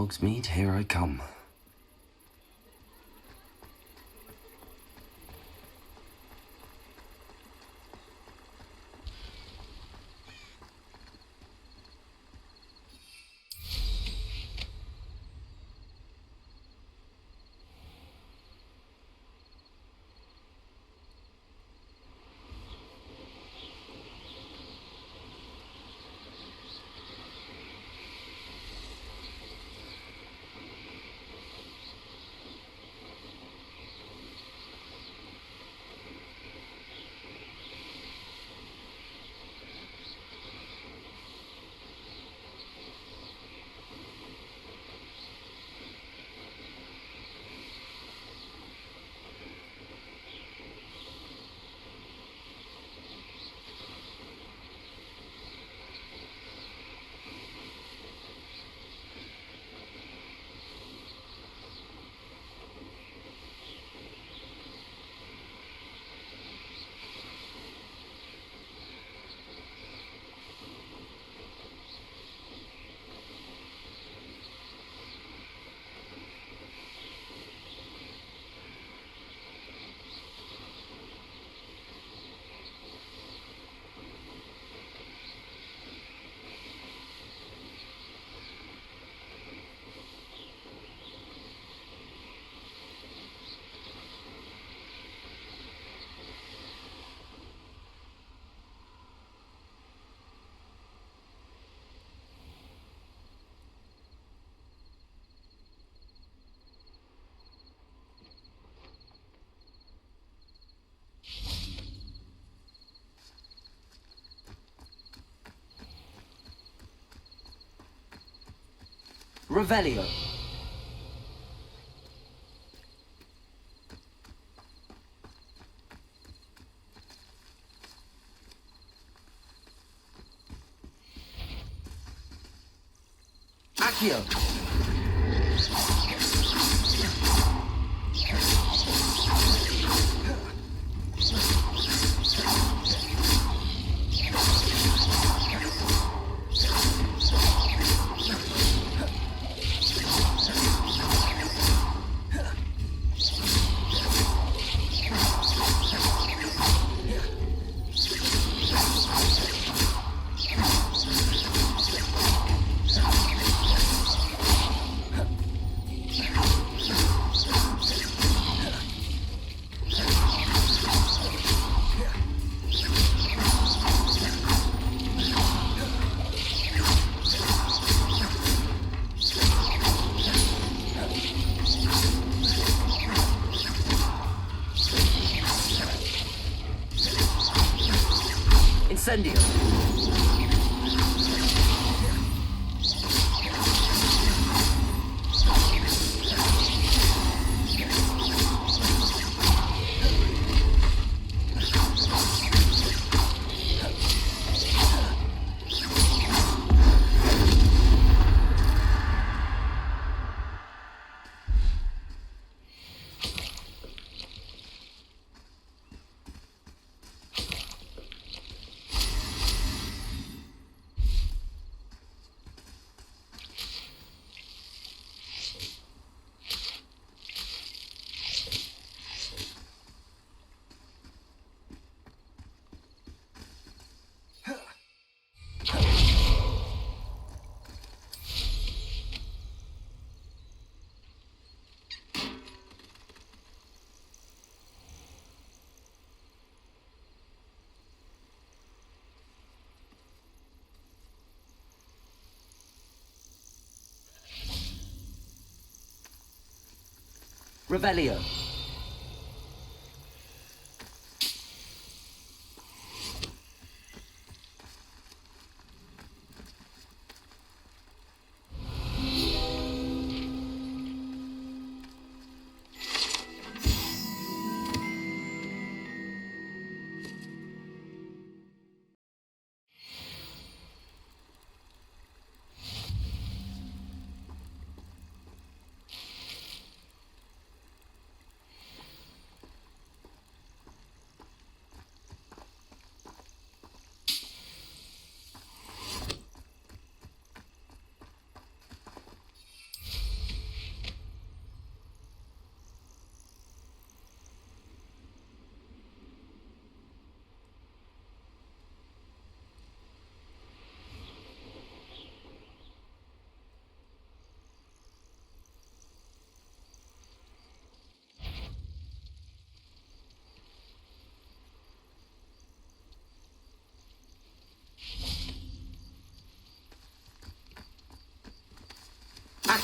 Hogsmeade, here I come. Revelio. Accio. Incendio. Revelio.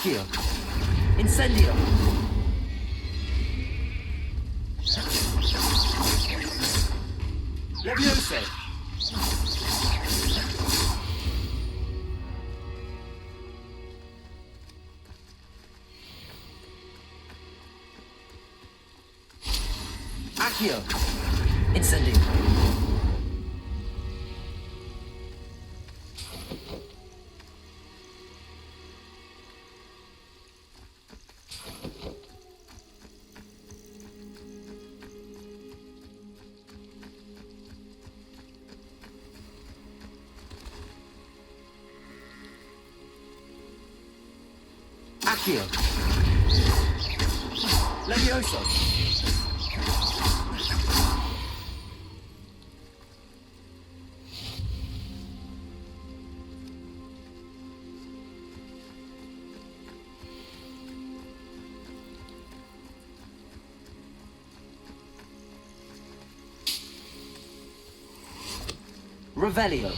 Accio. Incendio. Levioso. Accio. Incendio. Accio. Levioso. Revelio.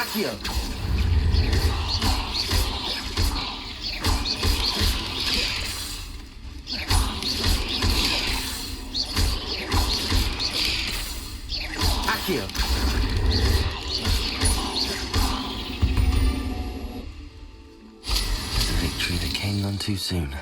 Accio. Accio. There's a victory that came none too soon.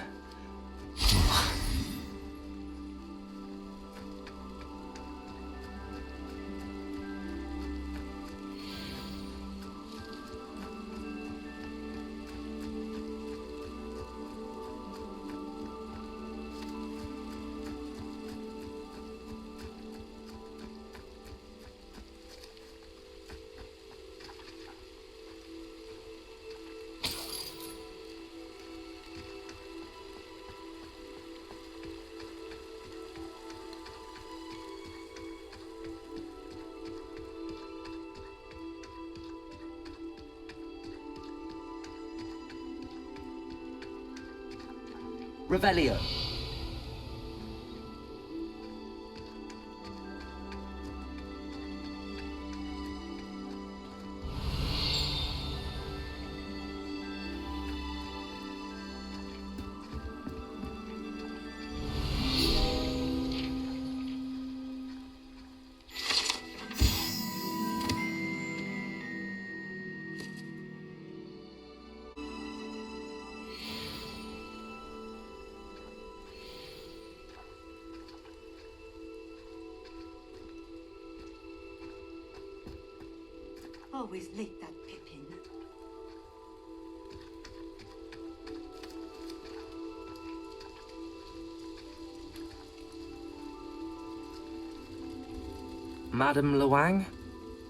Revelio. Always late, that Pippin. Madam Luang?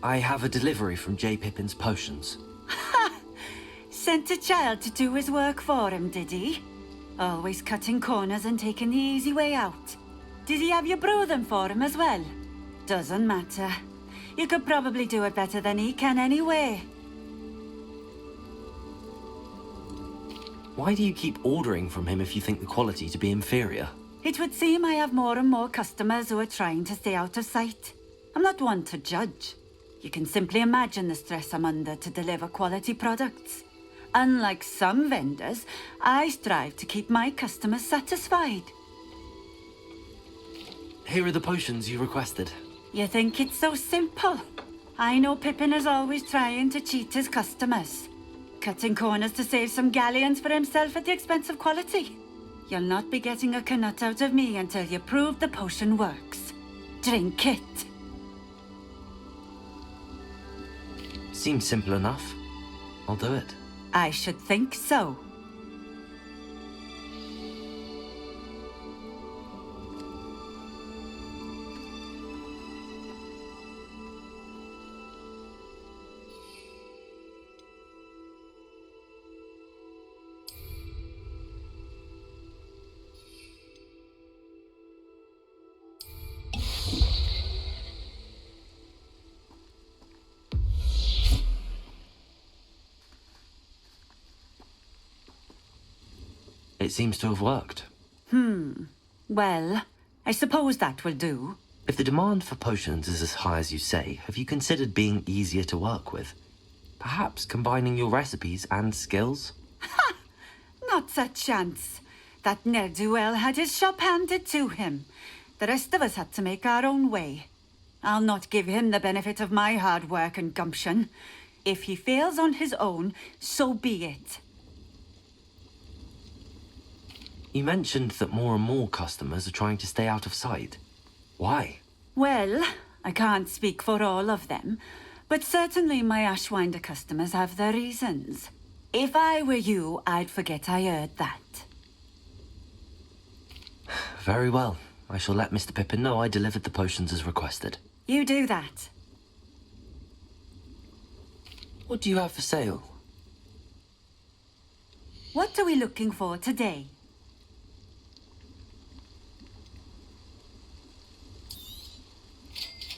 I have a delivery from J. Pippin's potions. Sent a child to do his work for him, did he? Always cutting corners and taking the easy way out. Did he have you brew them for him as well? Doesn't matter. You could probably do it better than he can anyway. Why do you keep ordering from him if you think the quality to be inferior? It would seem I have more and more customers who are trying to stay out of sight. I'm not one to judge. You can simply imagine the stress I'm under to deliver quality products. Unlike some vendors, I strive to keep my customers satisfied. Here are the potions you requested. You think it's so simple? I know Pippin is always trying to cheat his customers. Cutting corners to save some galleons for himself at the expense of quality. You'll not be getting a canut out of me until you prove the potion works. Drink it. Seems simple enough. I'll do it. I should think so. It seems to have worked. Well, I suppose that will do. If the demand for potions is as high as you say, have you considered being easier to work with? Perhaps combining your recipes and skills? Not a chance. That ne'er-do-well had his shop handed to him. The rest of us had to make our own way. I'll not give him the benefit of my hard work and gumption. If he fails on his own, so be it. You mentioned that more and more customers are trying to stay out of sight. Why? Well, I can't speak for all of them, but certainly my Ashwinder customers have their reasons. If I were you, I'd forget I heard that. Very well. I shall let Mr. Pippin know I delivered the potions as requested. You do that. What do you have for sale? What are we looking for today?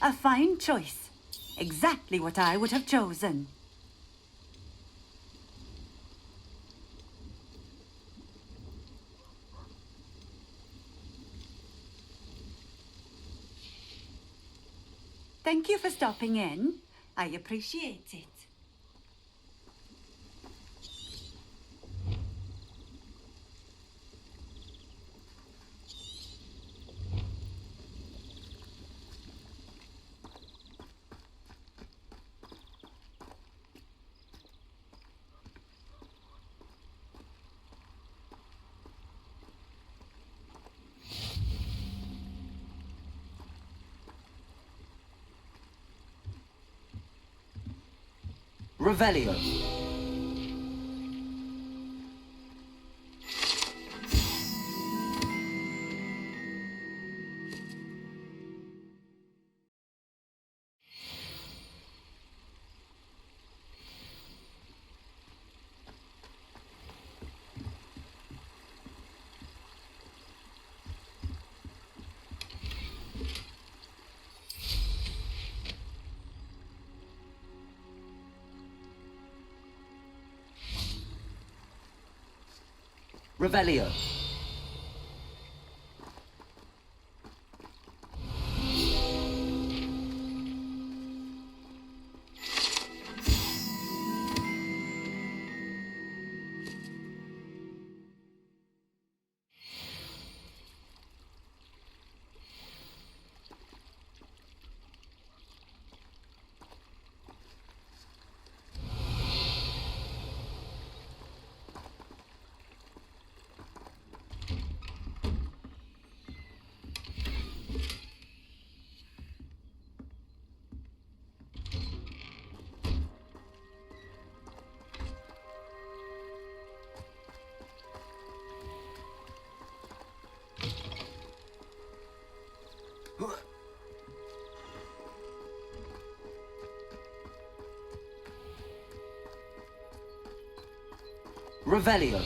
A fine choice. Exactly what I would have chosen. Thank you for stopping in. I appreciate it. Revelio. Revelio. Revelio.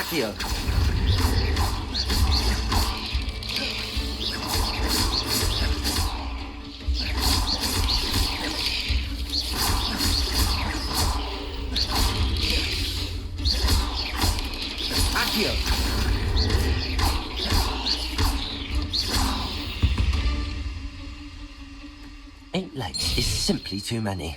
Accio. Accio. Eight legs is simply too many.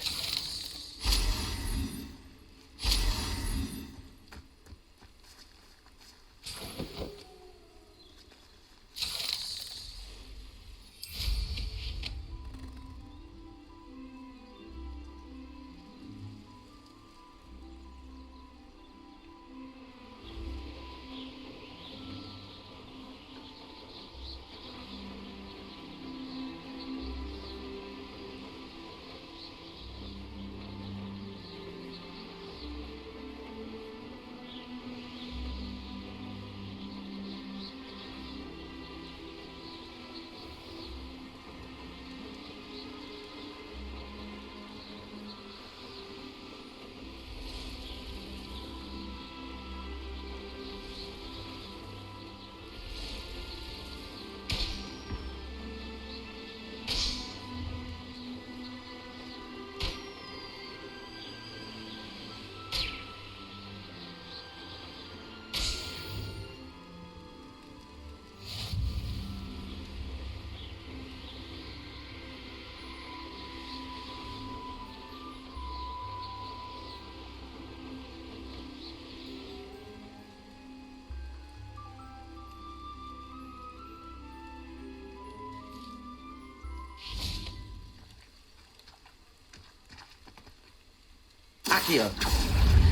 Accio.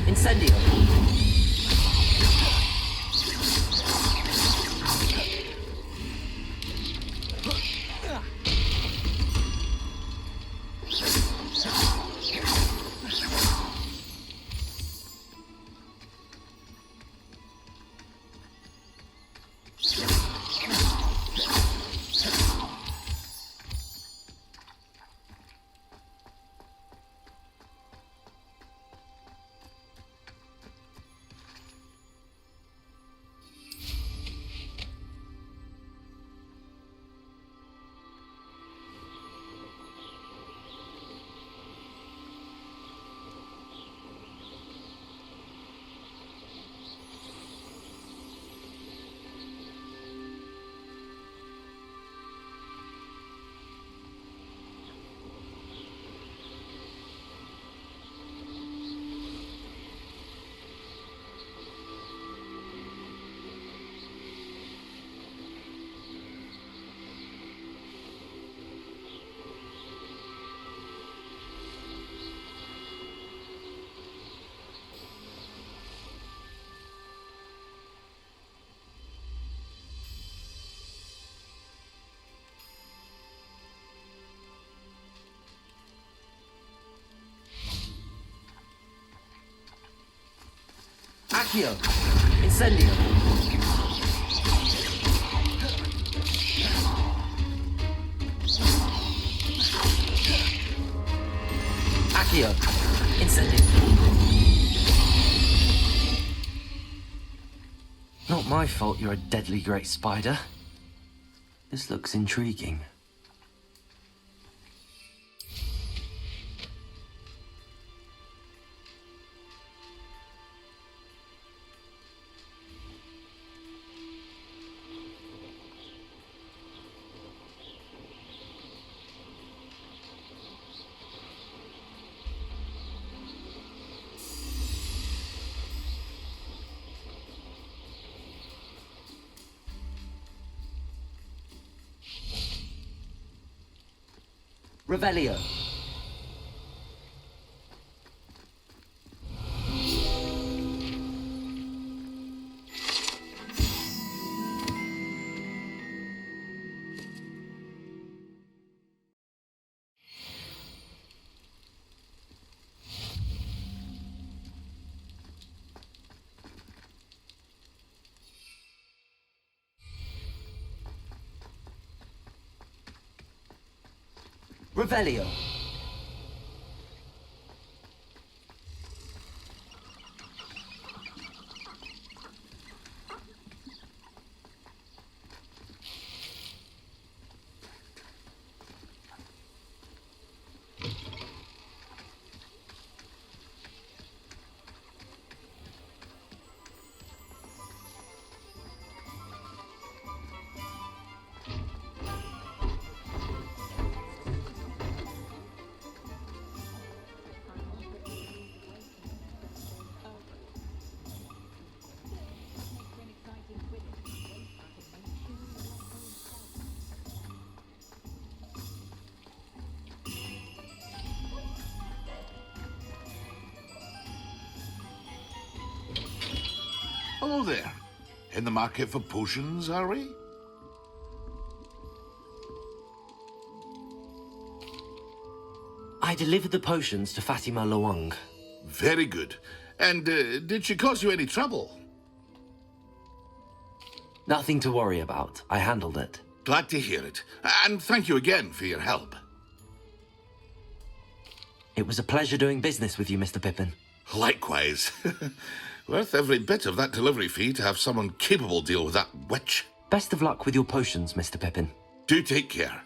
Incendio. Accio! Incendio! Accio! Incendio! Not my fault you're a deadly great spider. This looks intriguing. Revelio. Revelio. Hello there. In the market for potions, are we? I delivered the potions to Fatima Lawang. Very good. And did she cause you any trouble? Nothing to worry about. I handled it. Glad to hear it. And thank you again for your help. It was a pleasure doing business with you, Mr. Pippin. Likewise. Worth every bit of that delivery fee to have someone capable deal with that witch. Best of luck with your potions, Mr. Pippin. Do take care.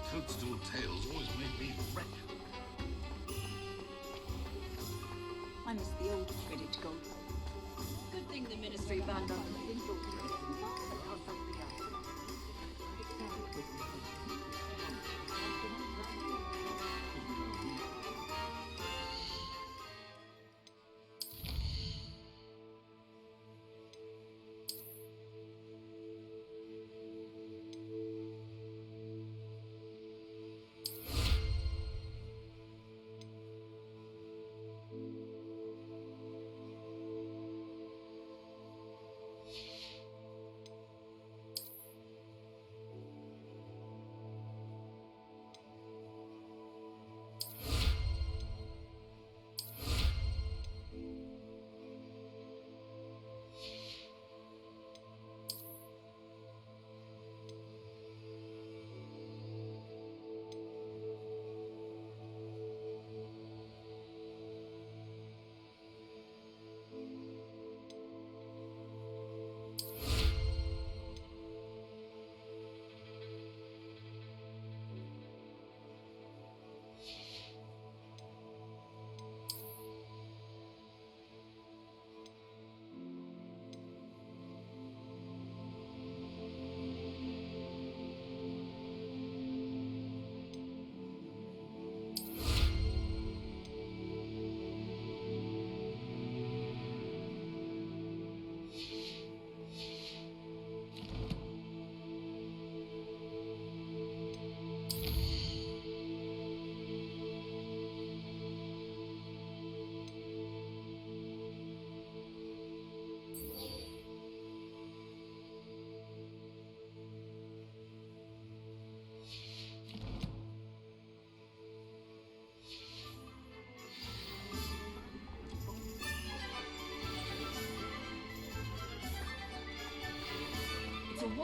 Toadstool tales always made me fret. I miss the old Quidditch goal. Good thing the Ministry banned us.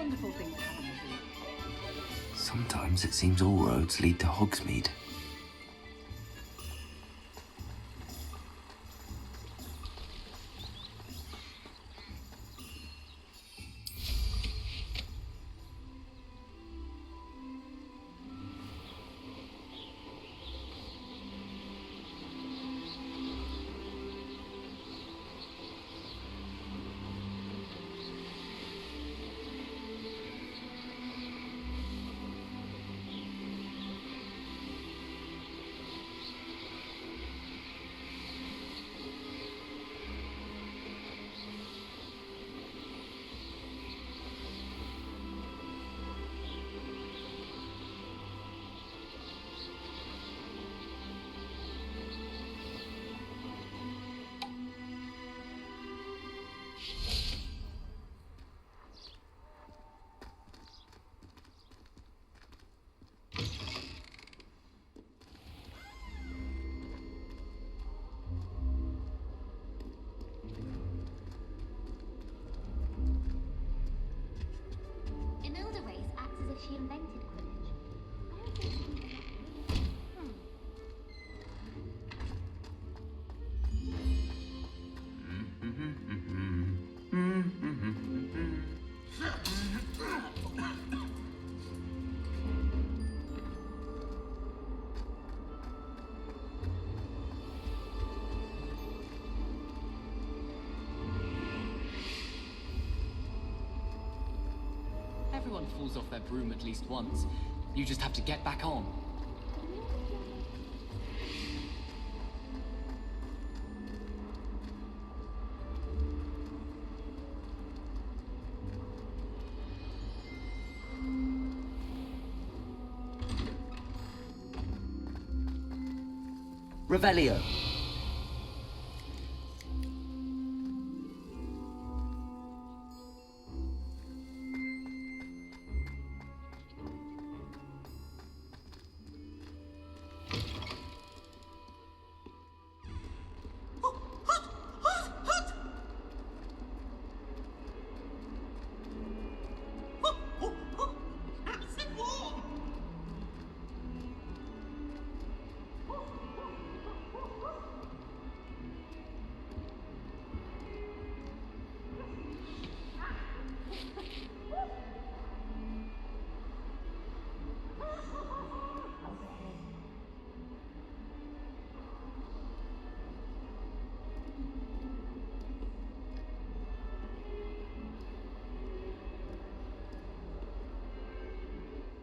wonderful thing that happened to you. Sometimes it seems all roads lead to Hogsmeade. Imelda Race acts as if she invented Quidditch. I don't think she... Everyone falls off their broom at least once. You just have to get back on. Revelio.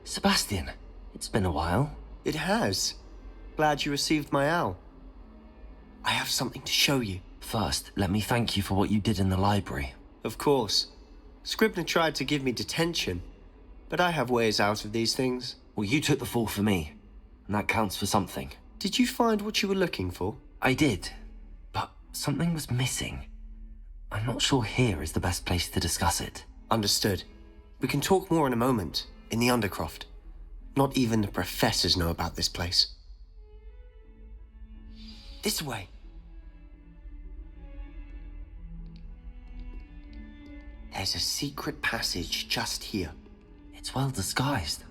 Sebastian, it's been a while. It has. Glad you received my owl. I have something to show you. First, let me thank you for what you did in the library. Of course. Scribner tried to give me detention, but I have ways out of these things. Well, you took the fall for me, and that counts for something. Did you find what you were looking for? I did, but something was missing. I'm not sure here is the best place to discuss it. Understood. We can talk more in a moment, in the Undercroft. Not even the professors know about this place. This way. There's a secret passage just here. It's well disguised.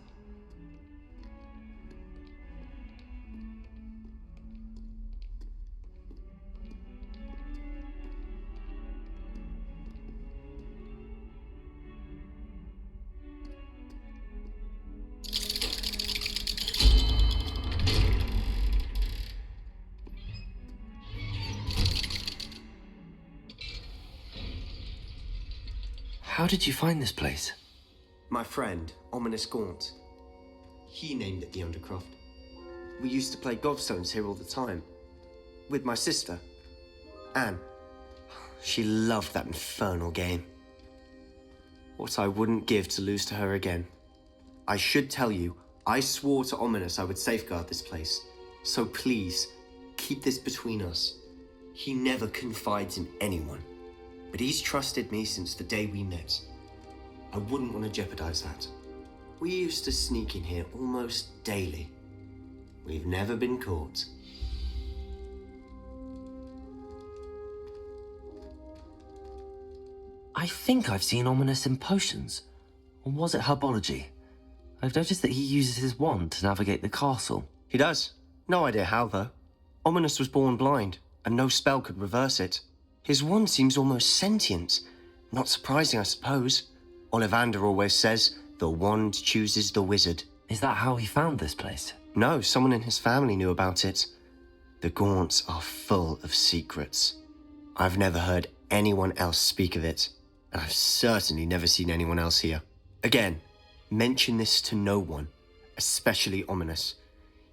How did you find this place? My friend, Ominous Gaunt. He named it the Undercroft. We used to play gobstones here all the time. With my sister, Anne. She loved that infernal game. What I wouldn't give to lose to her again. I should tell you, I swore to Ominous I would safeguard this place. So please, keep this between us. He never confides in anyone. But he's trusted me since the day we met. I wouldn't want to jeopardize that. We used to sneak in here almost daily. We've never been caught. I think I've seen Ominous in potions. Or was it herbology? I've noticed that he uses his wand to navigate the castle. He does. No idea how, though. Ominous was born blind, and no spell could reverse it. His wand seems almost sentient. Not surprising, I suppose. Ollivander always says, the wand chooses the wizard. Is that how he found this place? No, someone in his family knew about it. The Gaunts are full of secrets. I've never heard anyone else speak of it, and I've certainly never seen anyone else here. Again, mention this to no one, especially Ominous.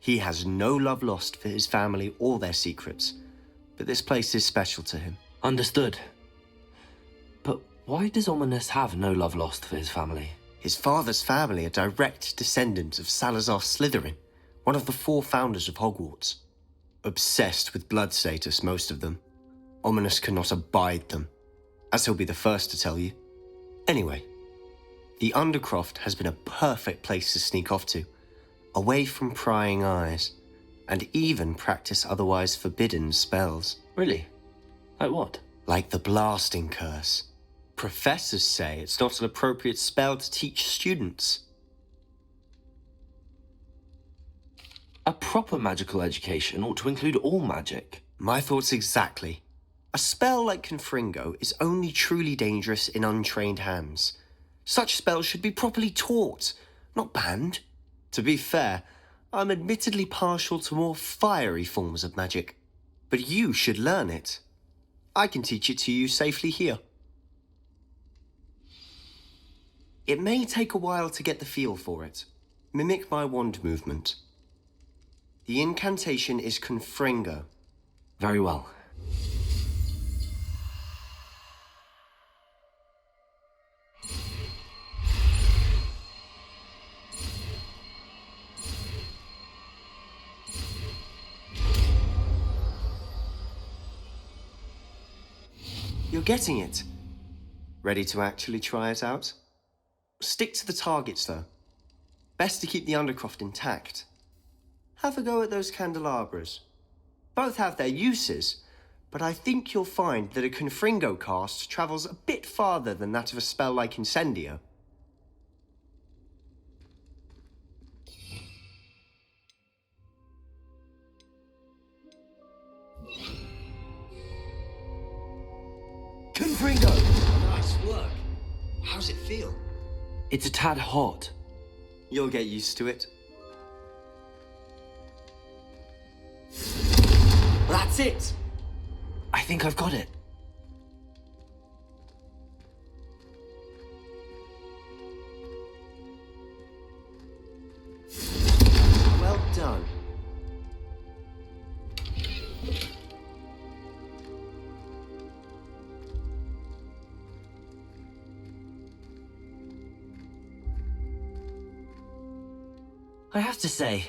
He has no love lost for his family or their secrets, but this place is special to him. Understood. But why does Ominous have no love lost for his family? His father's family are direct descendants of Salazar Slytherin, one of the 4 founders of Hogwarts. Obsessed with blood status, most of them. Ominous cannot abide them, as he'll be the first to tell you. Anyway, the Undercroft has been a perfect place to sneak off to, away from prying eyes, and even practice otherwise forbidden spells. Really? Like what? Like the blasting curse. Professors say it's not an appropriate spell to teach students. A proper magical education ought to include all magic. My thoughts exactly. A spell like Confringo is only truly dangerous in untrained hands. Such spells should be properly taught, not banned. To be fair, I'm admittedly partial to more fiery forms of magic. But you should learn it. I can teach it to you safely here. It may take a while to get the feel for it. Mimic my wand movement. The incantation is Confringo. Very well. You're getting it. Ready to actually try it out? Stick to the targets, though. Best to keep the Undercroft intact. Have a go at those candelabras. Both have their uses, but I think you'll find that a Confringo cast travels a bit farther than that of a spell like Incendio. Confringo! Nice work. How's it feel? It's a tad hot. You'll get used to it. That's it! I think I've got it. Well done. I have to say,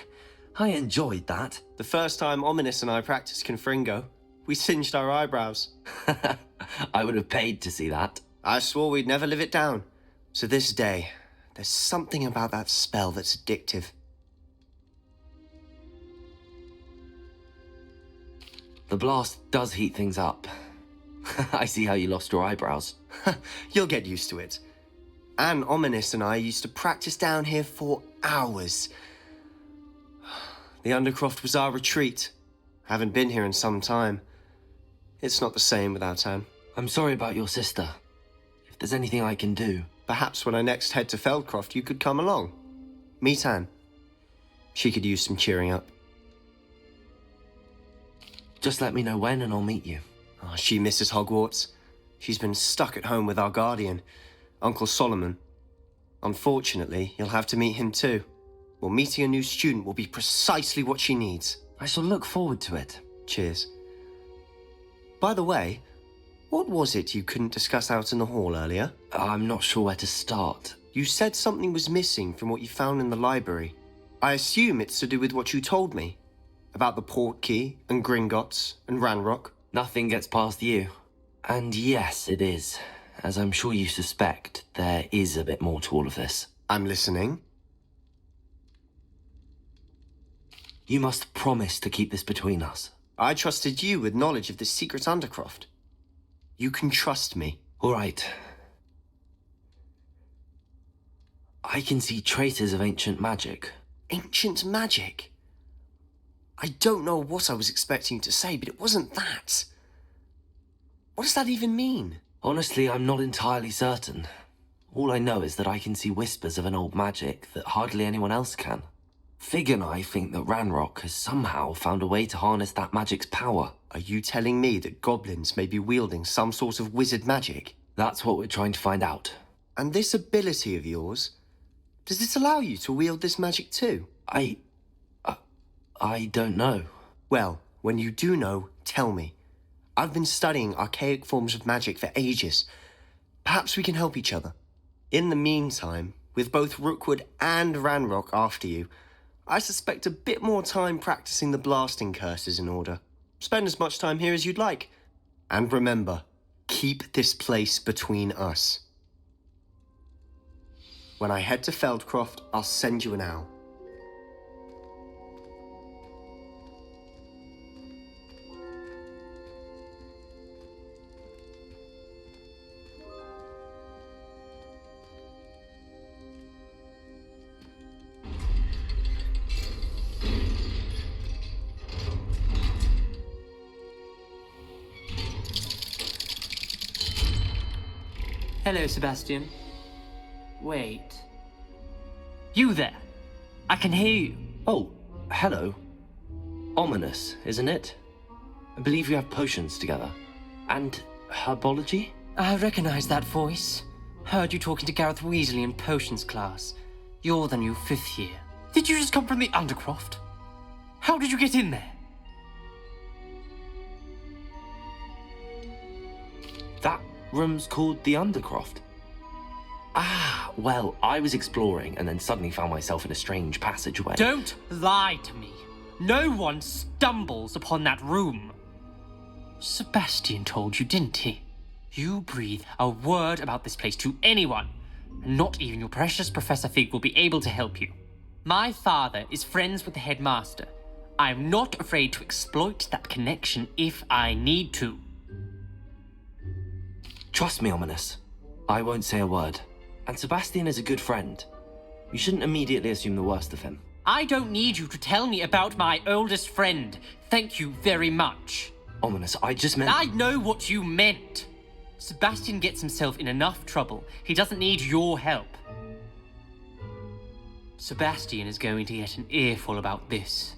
I enjoyed that. The first time Ominous and I practiced Confringo, we singed our eyebrows. I would have paid to see that. I swore we'd never live it down. So this day, there's something about that spell that's addictive. The blast does heat things up. I see how you lost your eyebrows. You'll get used to it. Anne, Ominous and I used to practice down here for hours. The Undercroft was our retreat. Haven't been here in some time. It's not the same without Anne. I'm sorry about your sister. If there's anything I can do... Perhaps when I next head to Feldcroft, you could come along. Meet Anne. She could use some cheering up. Just let me know when and I'll meet you. Oh, she misses Hogwarts. She's been stuck at home with our guardian, Uncle Solomon. Unfortunately, you'll have to meet him too. Well, meeting a new student will be precisely what she needs. I shall look forward to it. Cheers. By the way, what was it you couldn't discuss out in the hall earlier? I'm not sure where to start. You said something was missing from what you found in the library. I assume it's to do with what you told me. About the Portkey, and Gringotts, and Ranrock. Nothing gets past you. And yes, it is. As I'm sure you suspect, there is a bit more to all of this. I'm listening. You must promise to keep this between us. I trusted you with knowledge of this secret Undercroft. You can trust me. All right. I can see traces of ancient magic. Ancient magic? I don't know what I was expecting to say, but it wasn't that. What does that even mean? Honestly, I'm not entirely certain. All I know is that I can see whispers of an old magic that hardly anyone else can. Fig and I think that Ranrock has somehow found a way to harness that magic's power. Are you telling me that goblins may be wielding some sort of wizard magic? That's what we're trying to find out. And this ability of yours, does it allow you to wield this magic too? I don't know. Well, when you do know, tell me. I've been studying archaic forms of magic for ages. Perhaps we can help each other. In the meantime, with both Rookwood and Ranrock after you, I suspect a bit more time practicing the blasting curse is in order. Spend as much time here as you'd like. And remember, keep this place between us. When I head to Feldcroft, I'll send you an owl. Hello, Sebastian. Wait. You there! I can hear you. Oh, hello. Ominous, isn't it? I believe you have potions together. And herbology? I recognize that voice. Heard you talking to Gareth Weasley in potions class. You're the new 5th year. Did you just come from the Undercroft? How did you get in there? That room's called the Undercroft. Ah, well, I was exploring and then suddenly found myself in a strange passageway. Don't lie to me. No one stumbles upon that room. Sebastian told you, didn't he? You breathe a word about this place to anyone, and not even your precious Professor Fig will be able to help you. My father is friends with the headmaster. I'm not afraid to exploit that connection if I need to. Trust me, Ominous. I won't say a word. And Sebastian is a good friend. You shouldn't immediately assume the worst of him. I don't need you to tell me about my oldest friend. Thank you very much. Ominous, I just meant... I know what you meant. Sebastian gets himself in enough trouble. He doesn't need your help. Sebastian is going to get an earful about this.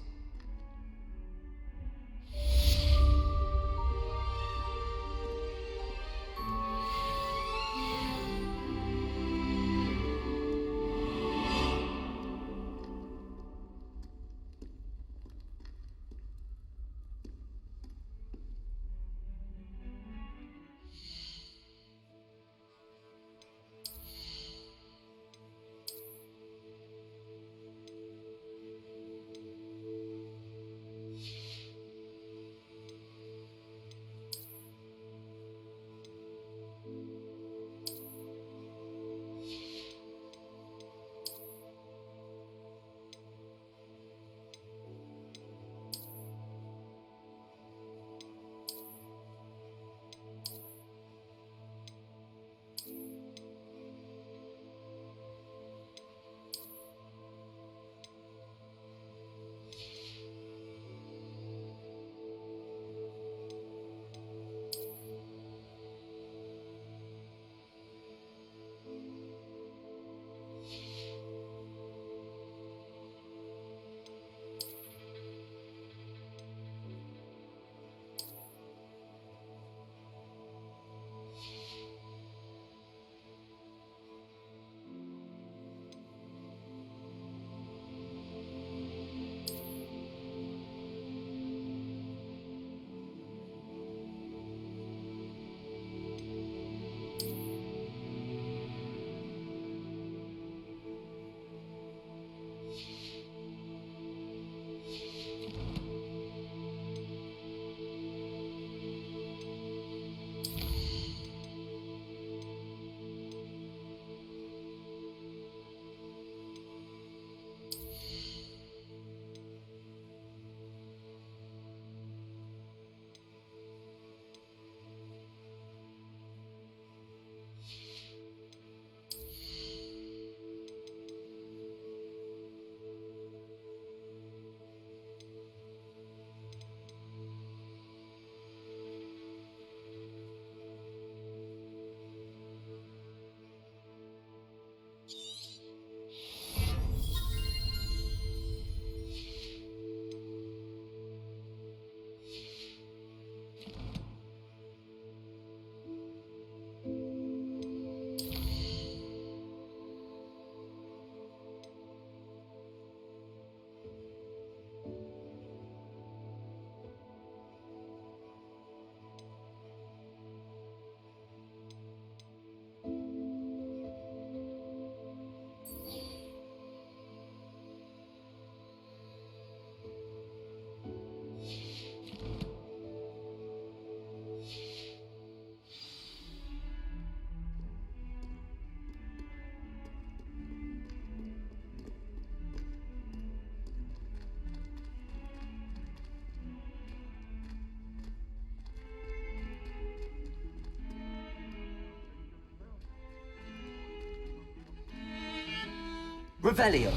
Revelio.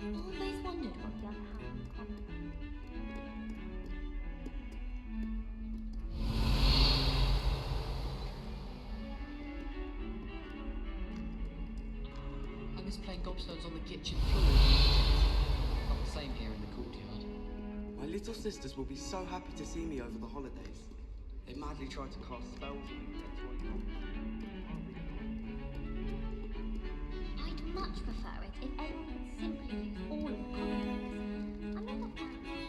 Always wondered what the other had in common. I miss playing gobstones on the kitchen floor. Not the same here in the courtyard. My little sisters will be so happy to see me over the holidays. They madly try to cast spells on me. That's why you I'd much prefer it if everyone could simply use all of the common things. I'm not a fan.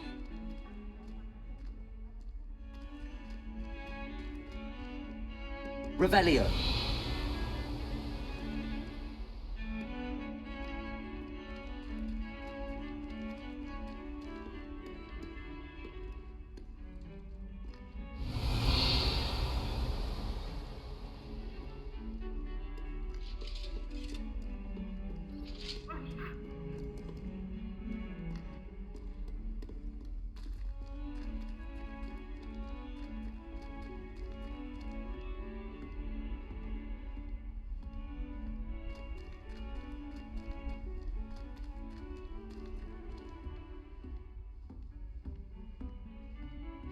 Revelio.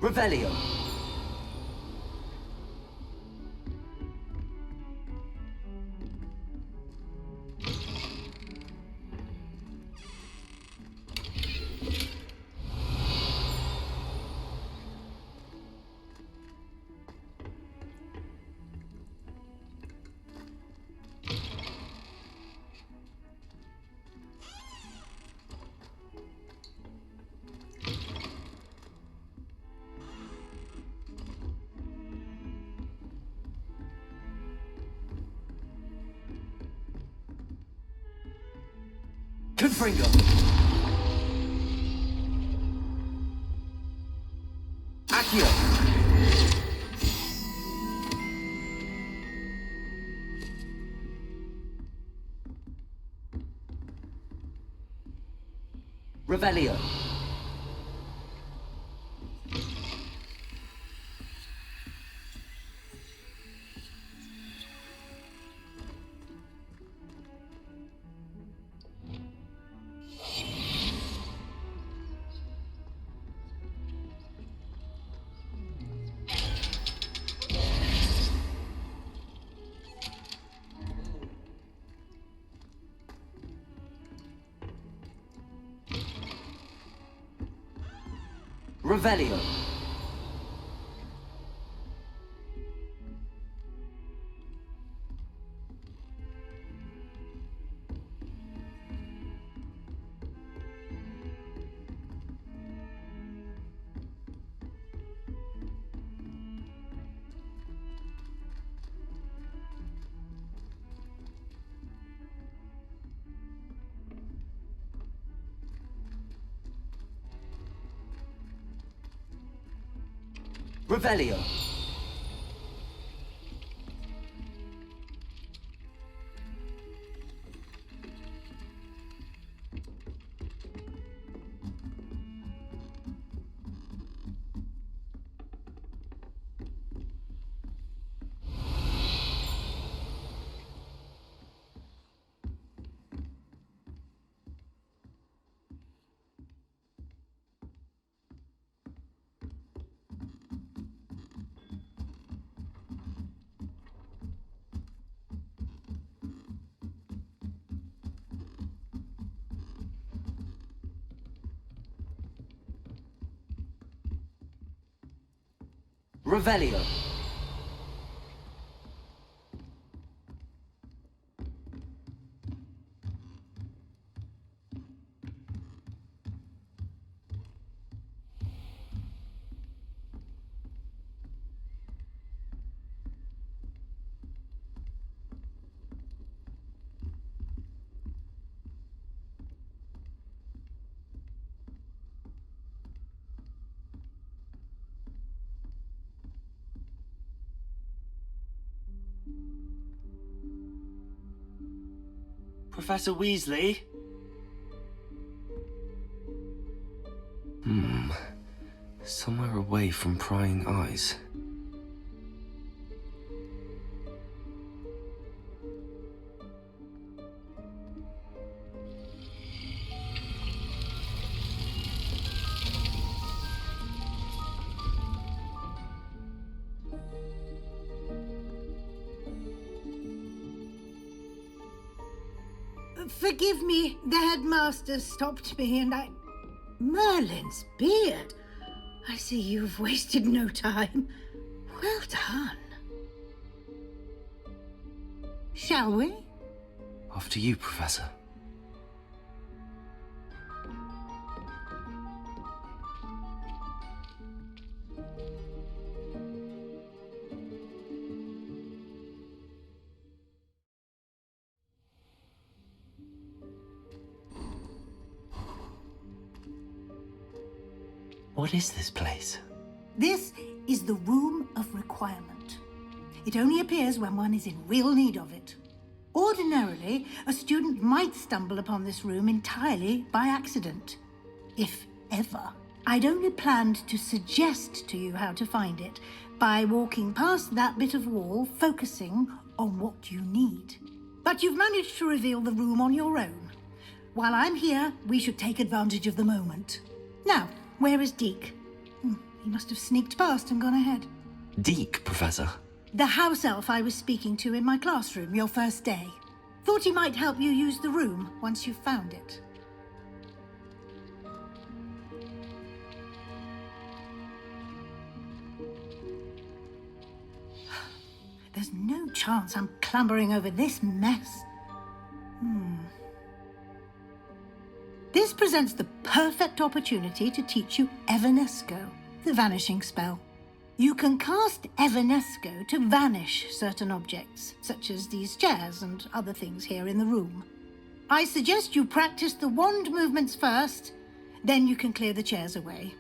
Revelio. Confringo. Accio. Revelio. Revelio. Revelio. Revelio. Professor Weasley? away from prying eyes. Forgive me, the headmaster stopped me and I... Merlin's beard! I see you've wasted no time. Well done. Shall we? After you, Professor. What is this place? This is the Room of Requirement. It only appears when one is in real need of it. Ordinarily, a student might stumble upon this room entirely by accident, if ever. I'd only planned to suggest to you how to find it by walking past that bit of wall, focusing on what you need. But you've managed to reveal the room on your own. While I'm here, we should take advantage of the moment. Now, where is Deke? He must have sneaked past and gone ahead. Deke, Professor. The house elf I was speaking to in my classroom your first day. Thought he might help you use the room once you've found it. There's no chance I'm clambering over this mess. This presents the perfect opportunity to teach you Evanesco, the vanishing spell. You can cast Evanesco to vanish certain objects, such as these chairs and other things here in the room. I suggest you practice the wand movements first, then you can clear the chairs away.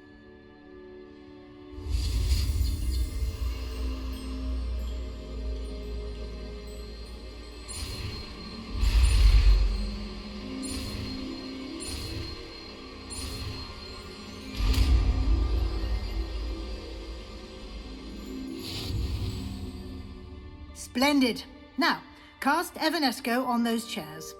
Splendid. Now, cast Evanesco on those chairs.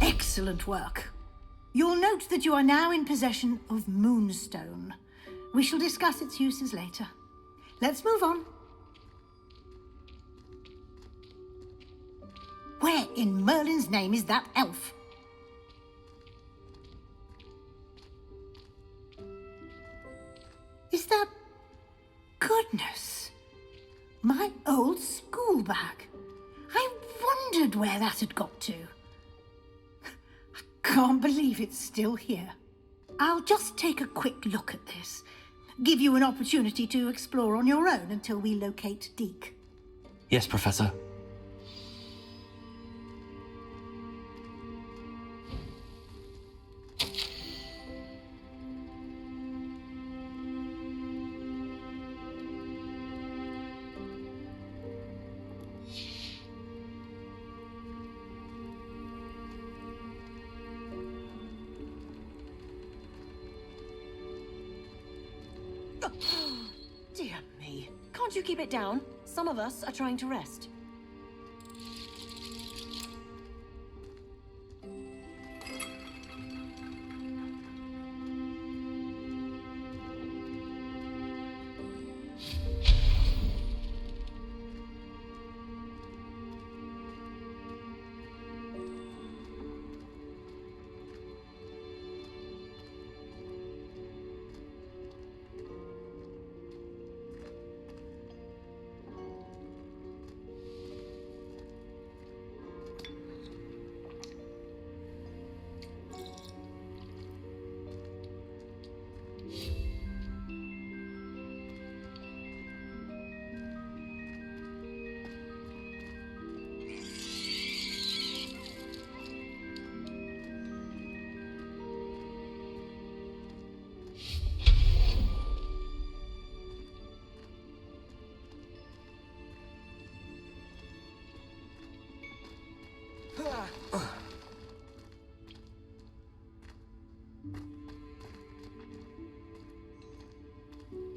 Excellent work. You'll note that you are now in possession of Moonstone. We shall discuss its uses later. Let's move on. Where in Merlin's name is that elf? Is that... Goodness! My old school bag. I wondered where that had got to. I can't believe it's still here. I'll just take a quick look at this. Give you an opportunity to explore on your own until we locate Deke. Yes, Professor. Dear me. Can't you keep it down? Some of us are trying to rest.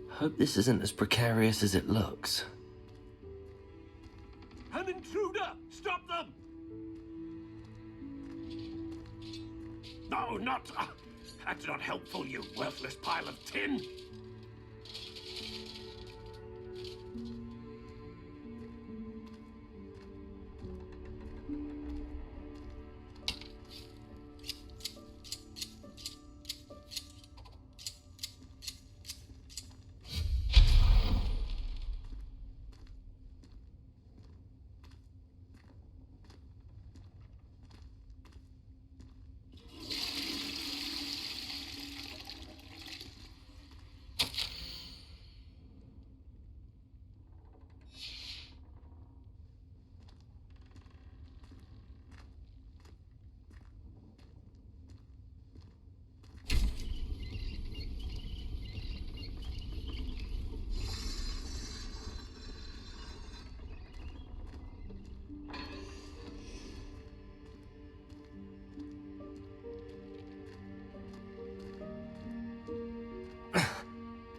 Hope this isn't as precarious as it looks. An intruder! Stop them! No, not... that's not helpful, you worthless pile of tin!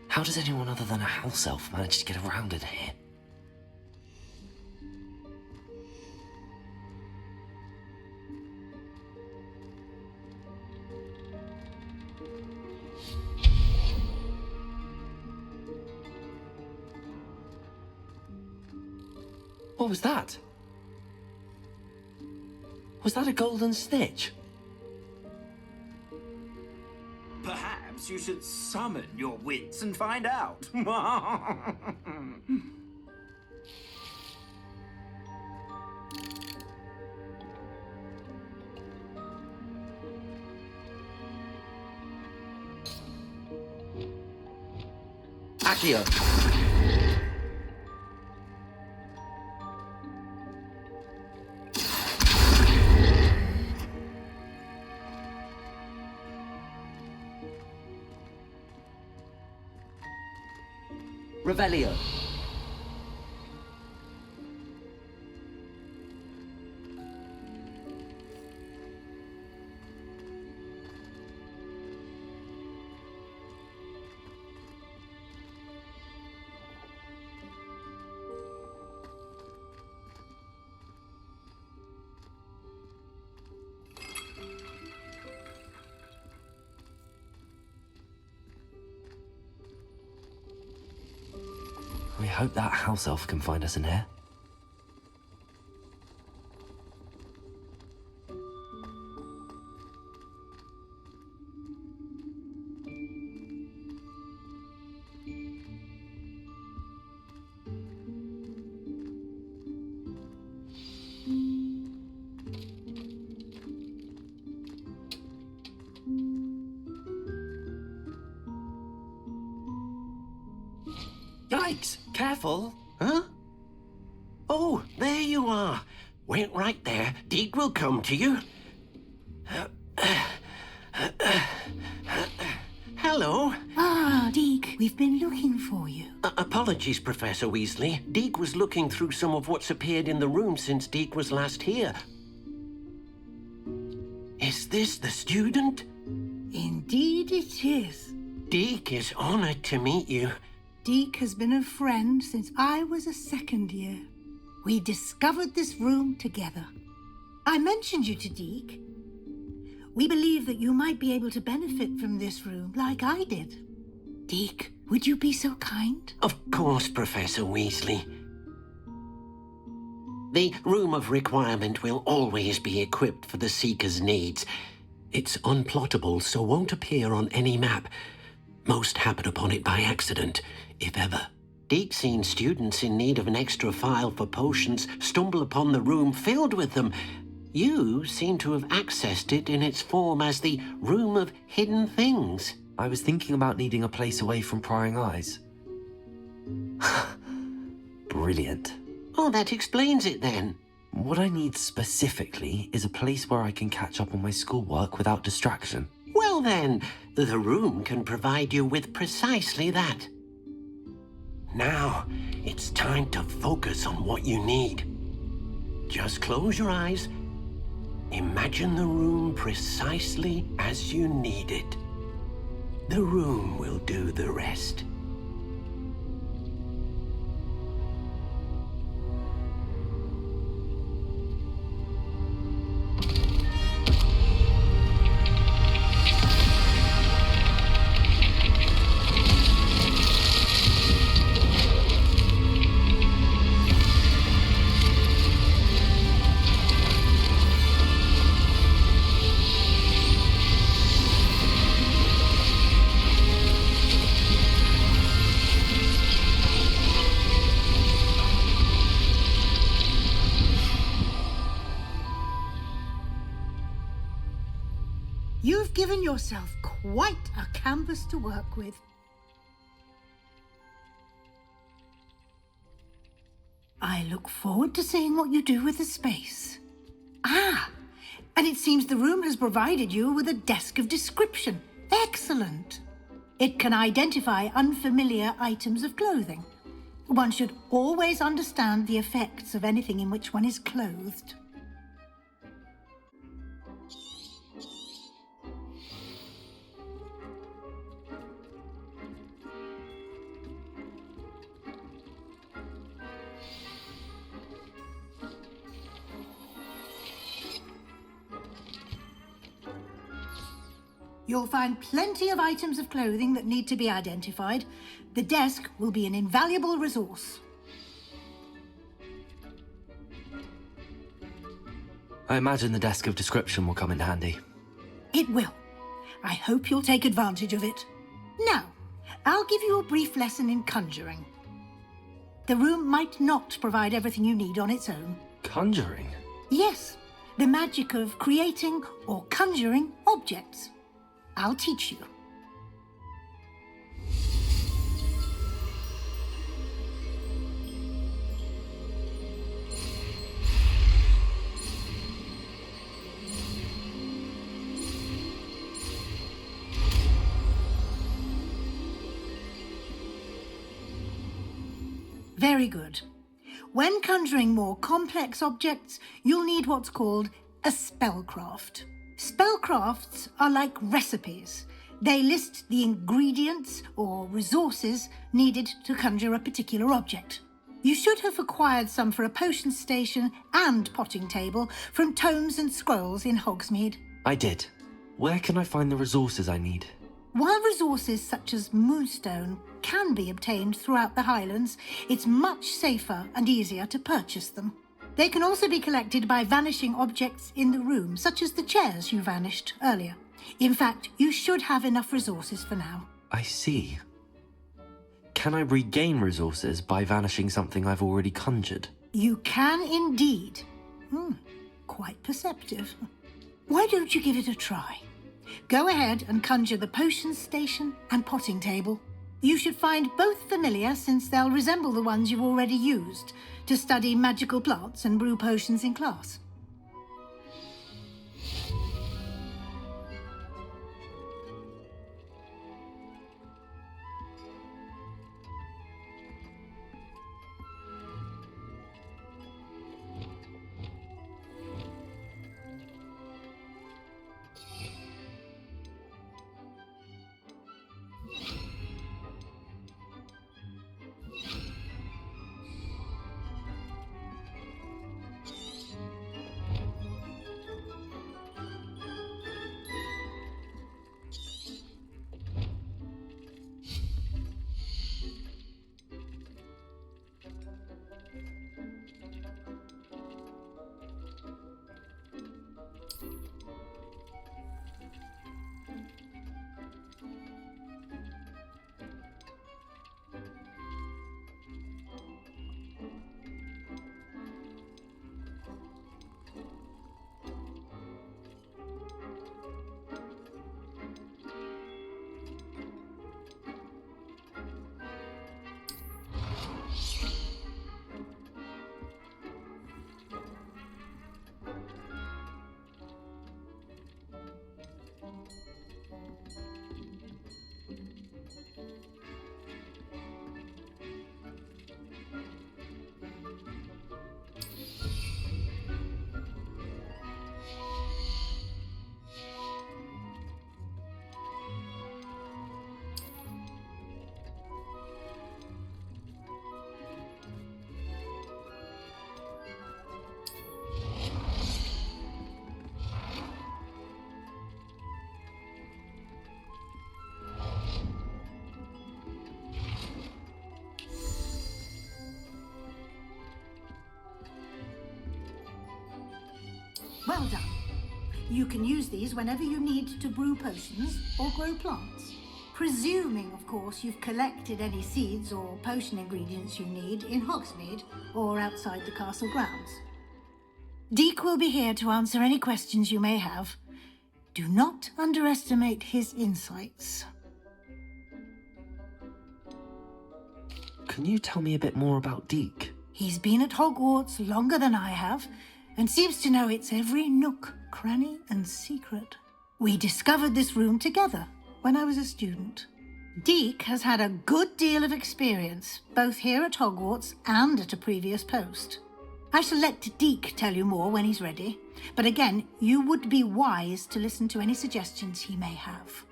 How does anyone other than a house elf manage to get around in here? What was that? Was that a golden snitch? Perhaps you should summon your wits and find out. Accio! Revelio. We hope that house elf can find us in here. Yikes! Careful! Huh? Oh, there you are. Wait right there. Deke will come to you. Hello. Ah, Deke, we've been looking for you. Apologies, Professor Weasley. Deke was looking through some of what's appeared in the room since Deke was last here. Is this the student? Indeed it is. Deke is honored to meet you. Deke has been a friend since I was a second year. We discovered this room together. I mentioned you to Deke. We believe that you might be able to benefit from this room like I did. Deke, would you be so kind? Of course, Professor Weasley. The Room of Requirement will always be equipped for the Seeker's needs. It's unplottable, so won't appear on any map. Most happen upon it by accident, if ever. Deke's seen students in need of an extra file for potions stumble upon the room filled with them. You seem to have accessed it in its form as the Room of Hidden Things. I was thinking about needing a place away from prying eyes. Brilliant. Oh, that explains it then. What I need specifically is a place where I can catch up on my schoolwork without distraction. Well then, the room can provide you with precisely that. Now, it's time to focus on what you need. Just close your eyes Imagine the room precisely as you need it. The room will do the rest. You've given yourself quite a canvas to work with. I look forward to seeing what you do with the space. Ah, and it seems the room has provided you with a desk of description. Excellent. It can identify unfamiliar items of clothing. One should always understand the effects of anything in which one is clothed. You'll find plenty of items of clothing that need to be identified. The desk will be an invaluable resource. I imagine the desk of description will come in handy. It will. I hope you'll take advantage of it. Now, I'll give you a brief lesson in conjuring. The room might not provide everything you need on its own. Conjuring? Yes, the magic of creating or conjuring objects. I'll teach you. Very good. When conjuring more complex objects, you'll need what's called a spellcraft. Spellcrafts are like recipes. They list the ingredients or resources needed to conjure a particular object. You should have acquired some for a potion station and potting table from tomes and scrolls in Hogsmeade. I did. Where can I find the resources I need? While resources such as moonstone can be obtained throughout the Highlands, it's much safer and easier to purchase them. They can also be collected by vanishing objects in the room, such as the chairs you vanished earlier. In fact, you should have enough resources for now. I see. Can I regain resources by vanishing something I've already conjured? You can indeed. Quite perceptive. Why don't you give it a try? Go ahead and conjure the potion station and potting table. You should find both familiar, since they'll resemble the ones you've already used to study magical plants and brew potions in class. Well done. You can use these whenever you need to brew potions or grow plants. Presuming, of course, you've collected any seeds or potion ingredients you need in Hogsmeade or outside the castle grounds. Deke will be here to answer any questions you may have. Do not underestimate his insights. Can you tell me a bit more about Deke? He's been at Hogwarts longer than I have, and seems to know its every nook, cranny, and secret. We discovered this room together when I was a student. Deke has had a good deal of experience, both here at Hogwarts and at a previous post. I shall let Deke tell you more when he's ready, but again, you would be wise to listen to any suggestions he may have.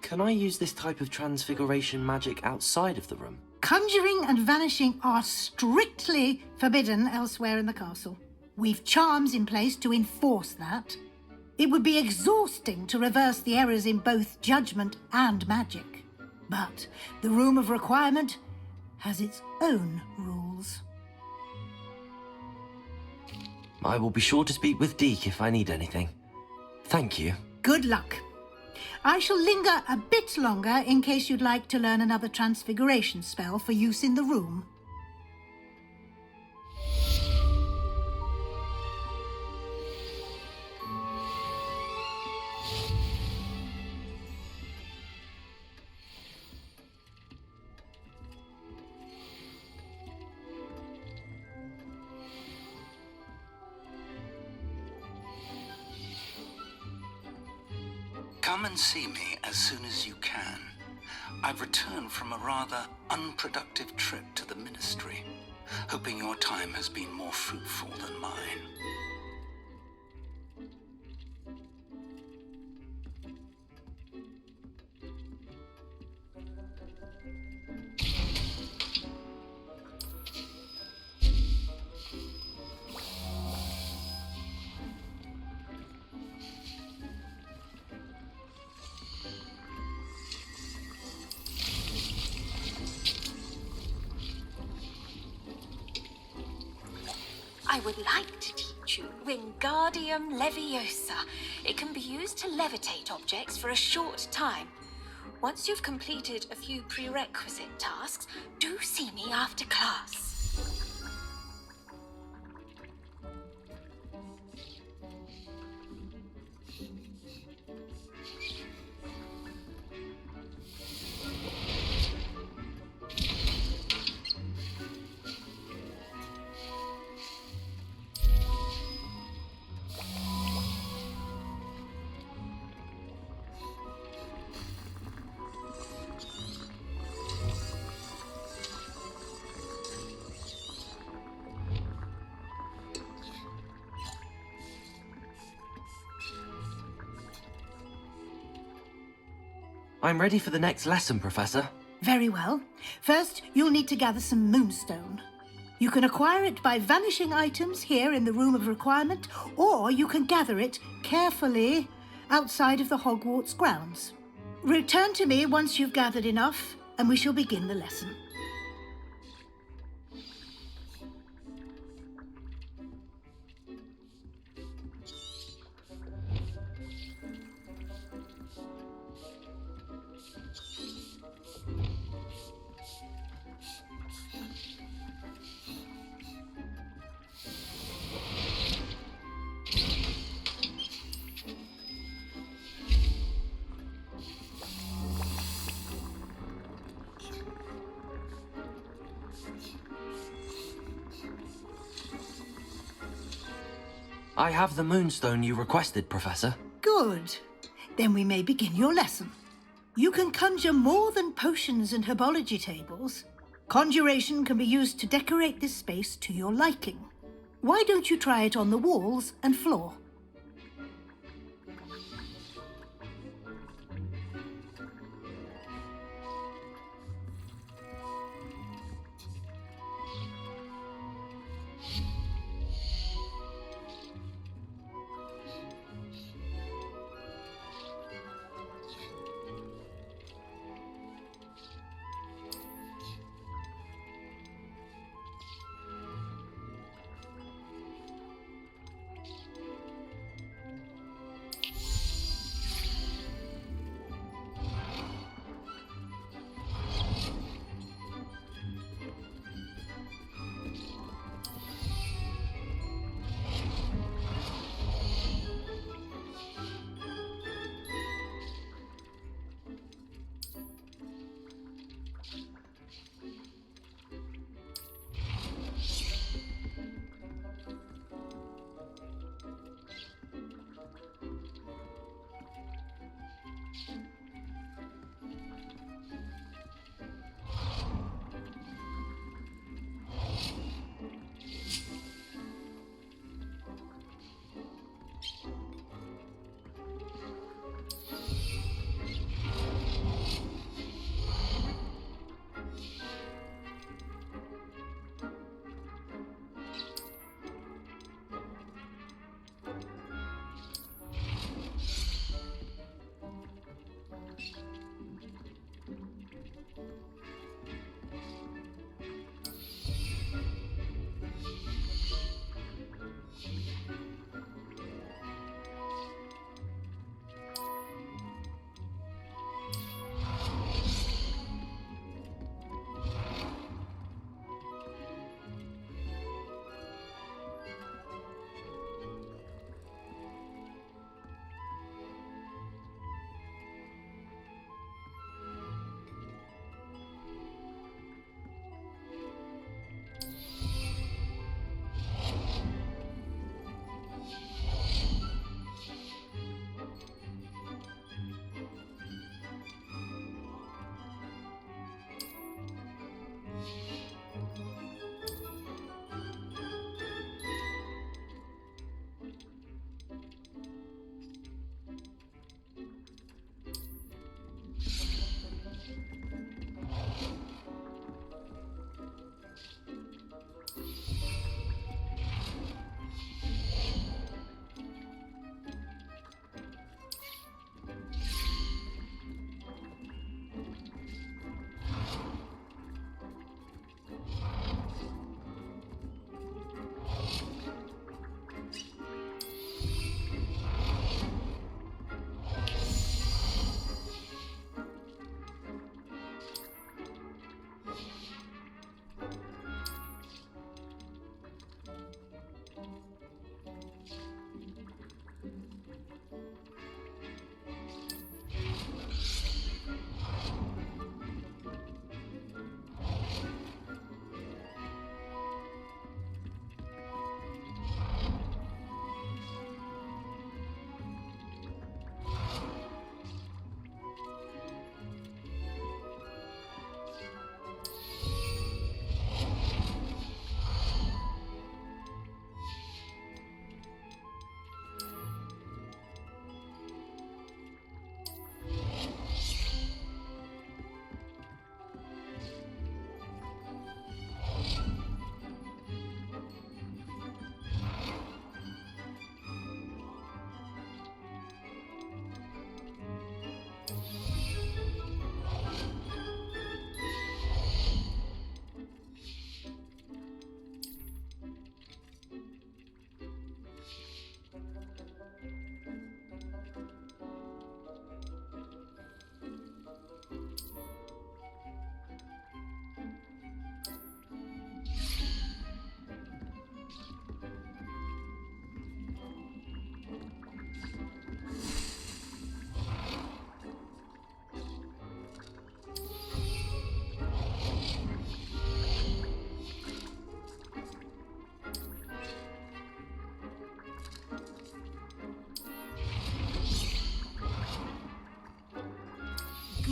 Can I use this type of transfiguration magic outside of the room? Conjuring and vanishing are strictly forbidden elsewhere in the castle. We've charms in place to enforce that. It would be exhausting to reverse the errors in both judgment and magic. But the Room of Requirement has its own rules. I will be sure to speak with Deke if I need anything. Thank you. Good luck. I shall linger a bit longer in case you'd like to learn another transfiguration spell for use in the room. Come and see me as soon as you can. I've returned from a rather unproductive trip to the Ministry, hoping your time has been more fruitful than mine. I would like to teach you Wingardium Leviosa. It can be used to levitate objects for a short time. Once you've completed a few prerequisite tasks, do see me after class. I'm ready for the next lesson, Professor. Very well. First, you'll need to gather some moonstone. You can acquire it by vanishing items here in the Room of Requirement, or you can gather it carefully outside of the Hogwarts grounds. Return to me once you've gathered enough, and we shall begin the lesson. I have the moonstone you requested, Professor. Good. Then we may begin your lesson. You can conjure more than potions and herbology tables. Conjuration can be used to decorate this space to your liking. Why don't you try it on the walls and floor?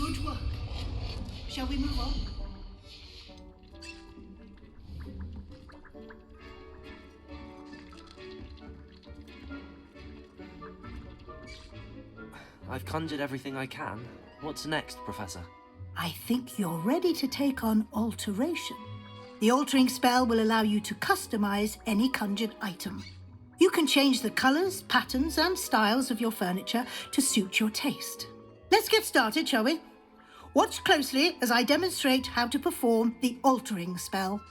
Good work. Shall we move on? I've conjured everything I can. What's next, Professor? I think you're ready to take on alteration. The altering spell will allow you to customize any conjured item. You can change the colors, patterns, and styles of your furniture to suit your taste. Let's get started, shall we? Watch closely as I demonstrate how to perform the altering spell.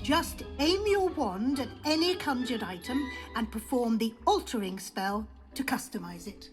Just aim your wand at any conjured item and perform the altering spell to customize it.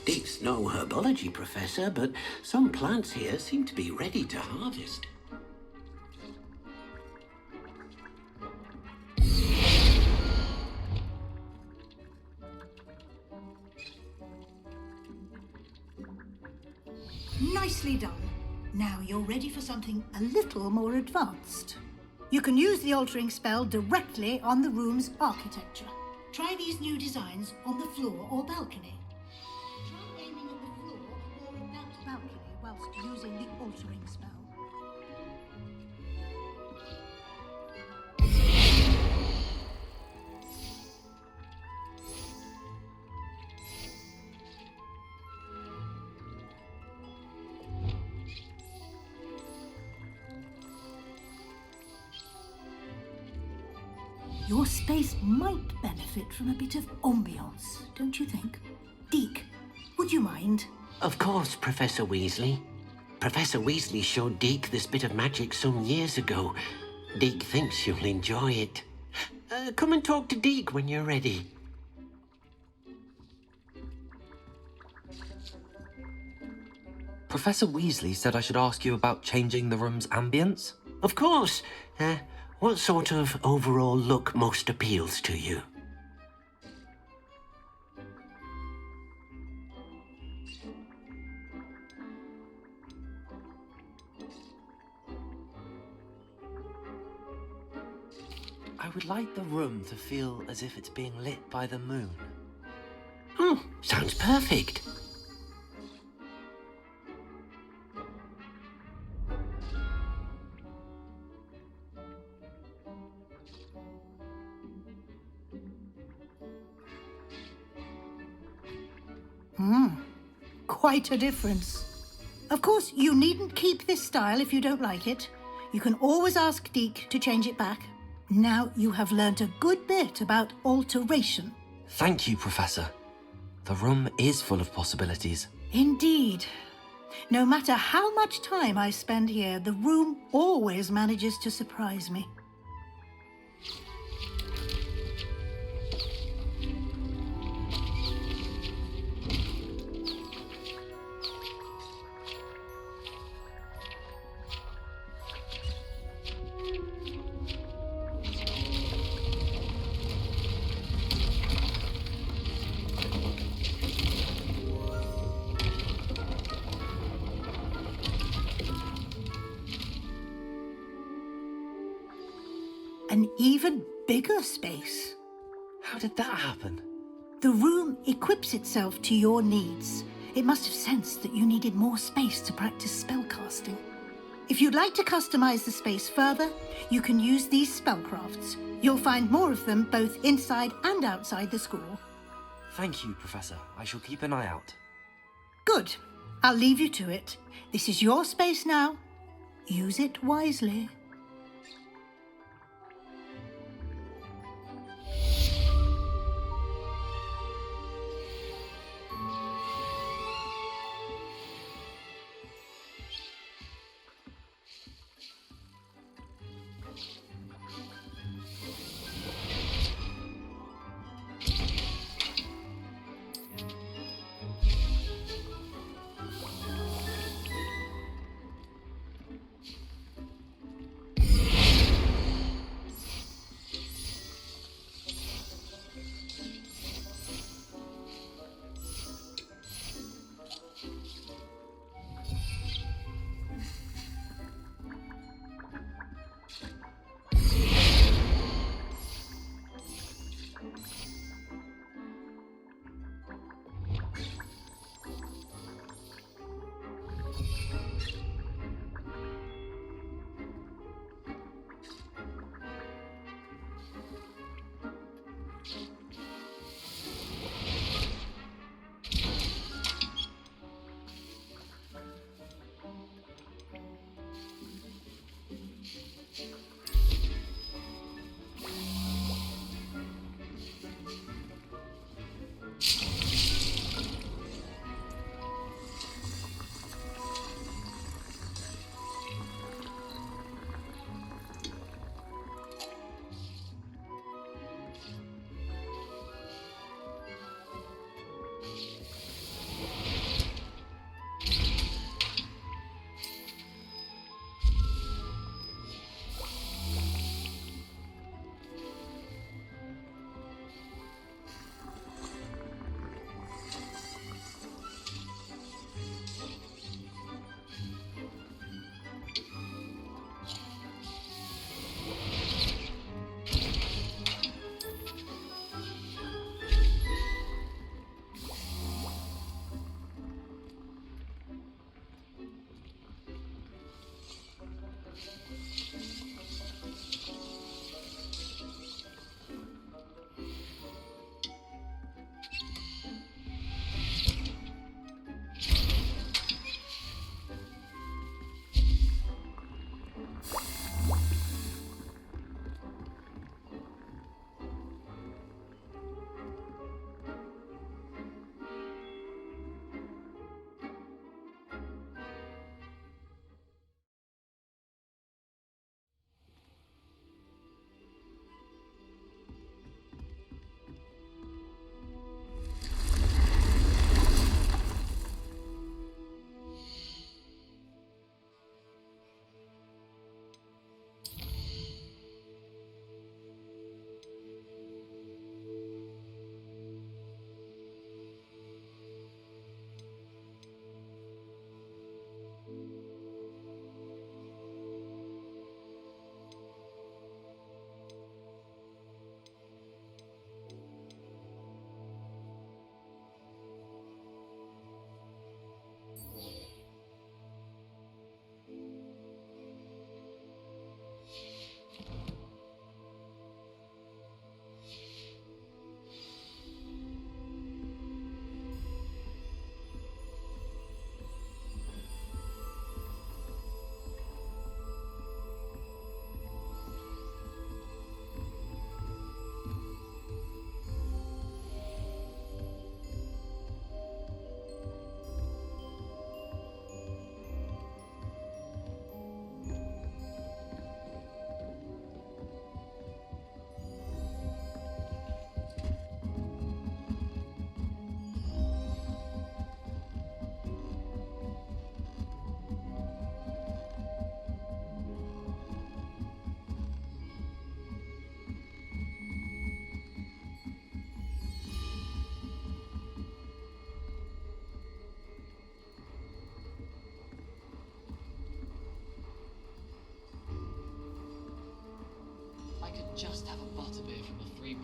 Deke's no herbology professor, but some plants here seem to be ready to harvest. Nicely done. Now you're ready for something a little more advanced. You can use the altering spell directly on the room's architecture. Try these new designs on the floor or balcony. Try aiming at the floor or at that balcony whilst using the altering spell. Your space might benefit from a bit of ambiance, don't you think? Deke, would you mind? Of course, Professor Weasley. Professor Weasley showed Deke this bit of magic some years ago. Deke thinks you'll enjoy it. Come and talk to Deke when you're ready. Professor Weasley said I should ask you about changing the room's ambience? Of course. What sort of overall look most appeals to you? I would like the room to feel as if it's being lit by the moon. Sounds perfect. Quite a difference. Of course, you needn't keep this style if you don't like it. You can always ask Deke to change it back. Now you have learnt a good bit about alteration. Thank you, Professor. The room is full of possibilities. Indeed. No matter how much time I spend here, the room always manages to surprise me. An even bigger space. How did that happen? The room equips itself to your needs. It must have sensed that you needed more space to practice spellcasting. If you'd like to customize the space further, you can use these spellcrafts. You'll find more of them both inside and outside the school. Thank you, Professor. I shall keep an eye out. Good. I'll leave you to it. This is your space now. Use it wisely.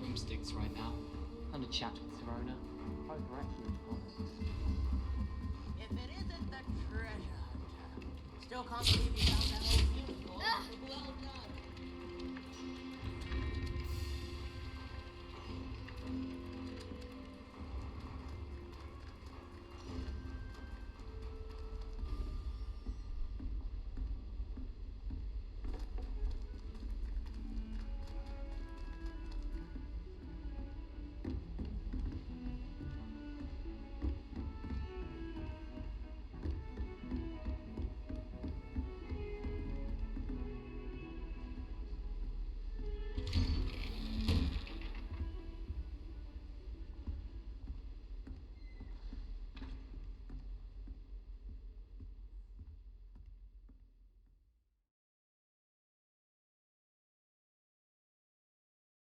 broomsticks right now. And a chat with Serona. Both are excellent honest. If it isn't the treasure hunter, still can't believe you found that